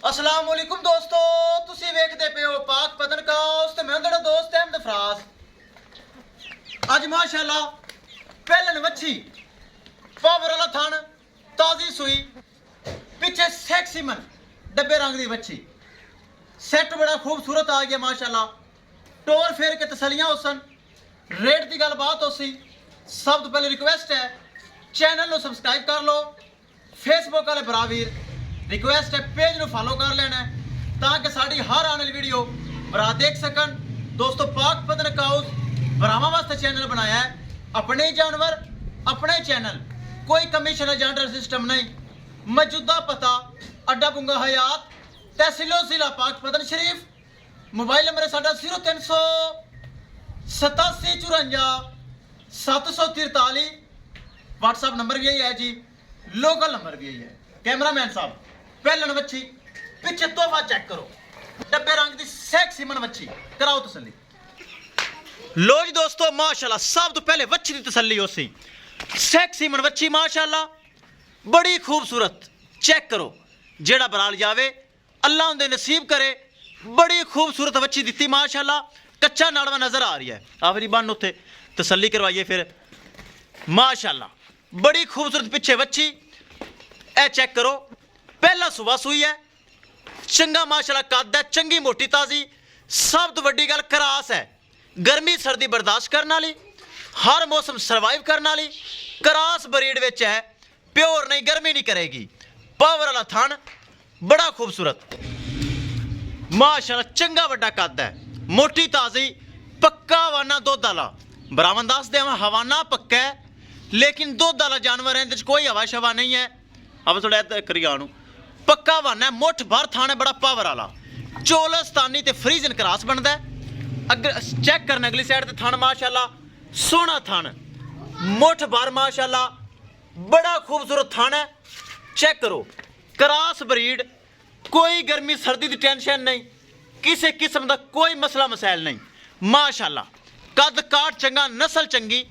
अस्सलाम वालेकुम दोस्तों, तुसी वेखदे पे हो पाक पतन काउस ते मैं तेरा दोस्त अहमद फराज। अज माशाल्लाह पहलन वच्छी पावर वाला थन ताजी सुई पीछे सेक्सी मन डब्बे रंग दी वच्छी सेट बड़ा खूबसूरत आ गया माशाल्लाह। टोर फेर के तसलियां होसन, रेट की गल बात होसी। सब तो पहले रिक्वेस्ट है चैनल को सबसक्राइब कर लो। फेसबुक वाले बरावीर रिक्वेस्ट है पेज को फॉलो कर लेना है ताकि साड़ी हर आने वाली वीडियो भरा देख सकन। दोस्तों पाक पतन काउस भरावां वास्ते चैनल बनाया है, अपने ही जानवर अपने चैनल, कोई कमीशन एजेंट सिस्टम नहीं। मौजूदा पता अड्डा बुंगा हयात तहसीलो जिला पाक पतन शरीफ। मोबाइल नंबर है साडा 038754 व्हाट्सएप नंबर भी यही है जी, लोकल नंबर भी यही है। कैमरामैन साहब पहलन वच्छी पीछे तोहफा चेक करो, डब्बे रंग दी सेक्सी मन वच्छी कराओ तसल्ली। लो जी दोस्तों माशाल्लाह सब तो पहले वच्छी दी तसल्ली होसी। सेक्सी मन वच्छी माशाल्लाह बड़ी खूबसूरत, चेक करो। जेड़ा बराल जावे अल्लाह उनके नसीब करे। बड़ी खूबसूरत वच्छी दी माशाल्लाह, कच्चा नाड़वा नजर आ रही है। आखिरी बन उत्थे तसल्ली करवाइए फिर माशाल्लाह बड़ी खूबसूरत पीछे वच्छी ए चेक करो। पहला सुबह सुई है, चंगा माशाल्लाह कद है, चंगी मोटी ताजी। सब तो वड्डी गल करास है, गर्मी सर्दी बर्दाश्त करने वाली, हर मौसम सर्वाइव करने वाली करास ब्रीड विच है। प्योर नहीं, गर्मी नहीं करेगी। पावर वाला थन बड़ा खूबसूरत माशाल्लाह, चंगा वड्डा कद है, मोटी ताजी, पक्का हवाना दुध वाला। बरावन दस देवां हवाना पक्का है लेकिन दुध वाला जानवर है, कोई हवा शवा नहीं है। अब थोड़ा करिए आनू पक्का हवाना है, मुठ भर थान है, बड़ा पावर वाला। चोलस्तानी ते फ्रीजन क्रास बनता है। अगर चेक करना अगली साइड ते थान माशाल्लाह सोहना थान, मुठ भर माशाल्लाह बड़ा खूबसूरत थान है। चेक करो क्रास ब्रीड, कोई गर्मी सर्दी की टेंशन नहीं, किसी किस्म का कोई मसला मसाइल नहीं माशाल्लाह। कद काट चंगा, नस्ल चंगी,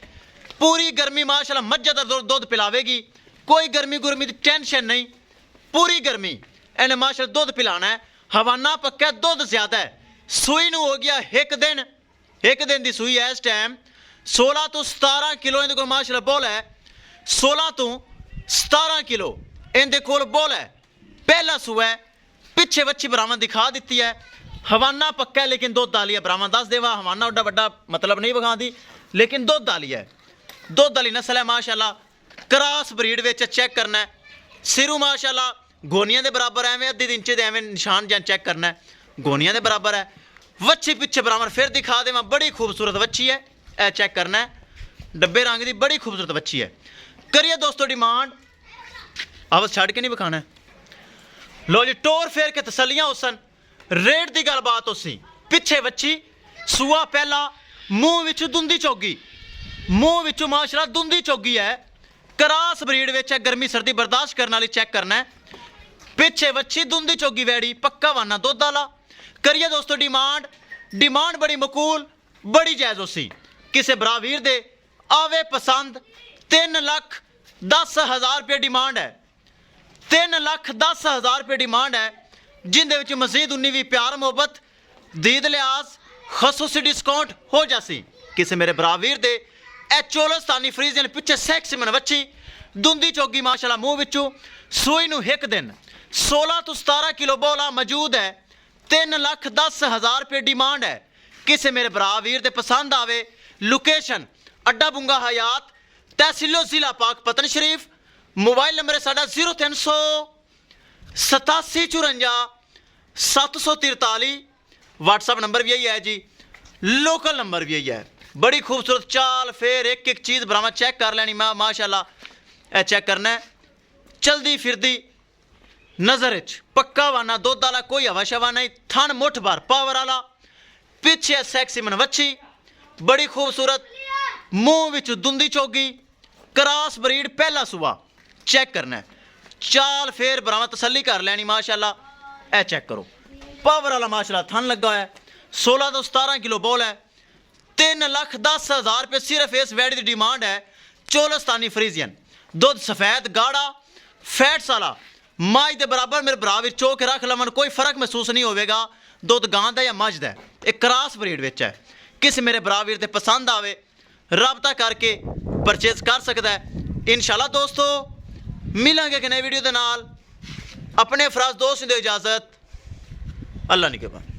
पूरी गर्मी माशाल्लाह मज्जा का दुध पिलावेगी। कोई गर्मी गुरमी की टेंशन नहीं, पूरी गर्मी इन्हें माशाल्लाह दुध पिलाना है। हवाना पक्का, दुध ज्यादा है। सूई नूं हो गया एक दिन की सूई है। इस टाइम 16 तो 17 किलो इनके को माशाल्लाह बोल है। 16 तो 17 किलो इनके कोल बोल है। पहला सूआ है, पिछे वच्छी बरावन दिखा दी है। हवाना पक्का है लेकिन दुध डाली है। बरावन दस देवा हवाना उड्डा वड्डा मतलब नहीं विखा दी, लेकिन दुध डाली है। दुध वाली नस्ल है माशाल्लाह, क्रास ब्रीड विच चेक करना है। सिरू माशाल्लाह गोनियां दे बराबर है, अद्धी इंचे दे एवं निशान जन चेक करना है, गोनियां दे बराबर है। वच्छी पिछे बराबर फिर दिखा देवां, बड़ी खूबसूरत वच्छी है। ए चेक करना है, डब्बे रंग की बड़ी खूबसूरत वच्छी है। करिए दोस्तों डिमांड, अब छड़ के नहीं विखाना है। लो जी टोर फेर के तसलियां होसन, रेट की गल बात होसी। पिछे वच्छी सूआ पहला, मूँह विच दुंदी चौगी, मूँह विचों माशाल्लाह दुंदी चौगी है। क्रास ब्रीड विच है, गर्मी सर्दी बर्दाश्त करने वाली। चेक करना है पिछे वच्छी दुंदी चौगी वैड़ी, पक्का वाना दुध वाला। करिए दोस्तों डिमांड बड़ी मकूल, बड़ी जायज़ होसी। किसी बरावीर दे आवे पसंद 3,10,000 रुपये डिमांड है। 3,10,000 रुपये डिमांड है, जिंदे विच मजीद 19 प्यार मुहब्बत दीद लिहाज खसूसी डिस्काउंट हो जासी। किसी मेरे बरावीर दे ए चोलस्तानी फ्रीजन पिछे सेक्सी मन वच्छी दुंदी चौगी माशाल्लाह, मूँह विचों सूई नूं एक दिन 16 तो 17 किलो बोला मौजूद है। 3,10,000 रुपये डिमांड है। किसी मेरे बरावीर दे पसंद आवे, लोकेशन अड्डा बुंगा हयात तहसीलो जिला पाक पतन शरीफ। मोबाइल नंबर है साडा 038754 व्हाट्सएप नंबर भी यही है जी, लोकल नंबर भी यही है। बड़ी खूबसूरत चाल फेर, एक चीज़ बराबर चेक कर लेनी माशाल्लाह। ए चेक करना है, चलदी फिरदी नजर च पक्का वाना दुध वाला, कोई हवा शवा नहीं। थन मुठ भर पावर वाला, पिछे सेक्सी मन वच्छी बड़ी खूबसूरत, मूँह विच दुंदी चौगी, क्रास ब्रीड पहला सुबह। चेक करना है, चाल फेर बराबर तसल्ली कर लेनी माशाल्लाह। ए चेक करो पावर वाला माशाल्लाह थन लगा है। 16 तो 17 किलो बोल है। 3,10,000 रुपये सिर्फ इस वैडी की डिमांड है। चोलस्तानी फ्रीजियन दुध सफेद गाढ़ा फैट्स वाला ਮੱਝ ਦੇ ਬਰਾਬਰ ਮੇਰੇ ਭਰਾ ਵੀ ਚੋ ਕੇ ਰੱਖ ਲਵਣ, ਕੋਈ ਫਰਕ ਮਹਿਸੂਸ ਨਹੀਂ ਹੋਵੇਗਾ ਦੁੱਧ ਗਾਂ ਦਾ ਜਾਂ ਮੱਝ ਦਾ। ਇਹ ਕ੍ਰਾਸ ਬਰੀਡ ਵਿੱਚ ਹੈ। ਕਿਸੇ ਮੇਰੇ ਭਰਾ ਵੀਰ ਤੇ ਪਸੰਦ ਆਵੇ ਰਾਬਤਾ ਕਰਕੇ ਪਰਚੇਜ਼ ਕਰ ਸਕਦਾ ਹੈ। ਇਨਸ਼ਾਅੱਲਾ ਦੋਸਤੋ ਮਿਲਾਂਗੇ ਕਿ ਨਈ ਵੀਡੀਓ ਦੇ ਨਾਲ। ਆਪਣੇ ਫਰਾਜ਼ ਦੋਸਤ ਨੂੰ ਦਿਓ ਇਜਾਜ਼ਤ। ਅੱਲਾ ਨਿਗਹਿਬਾਨ।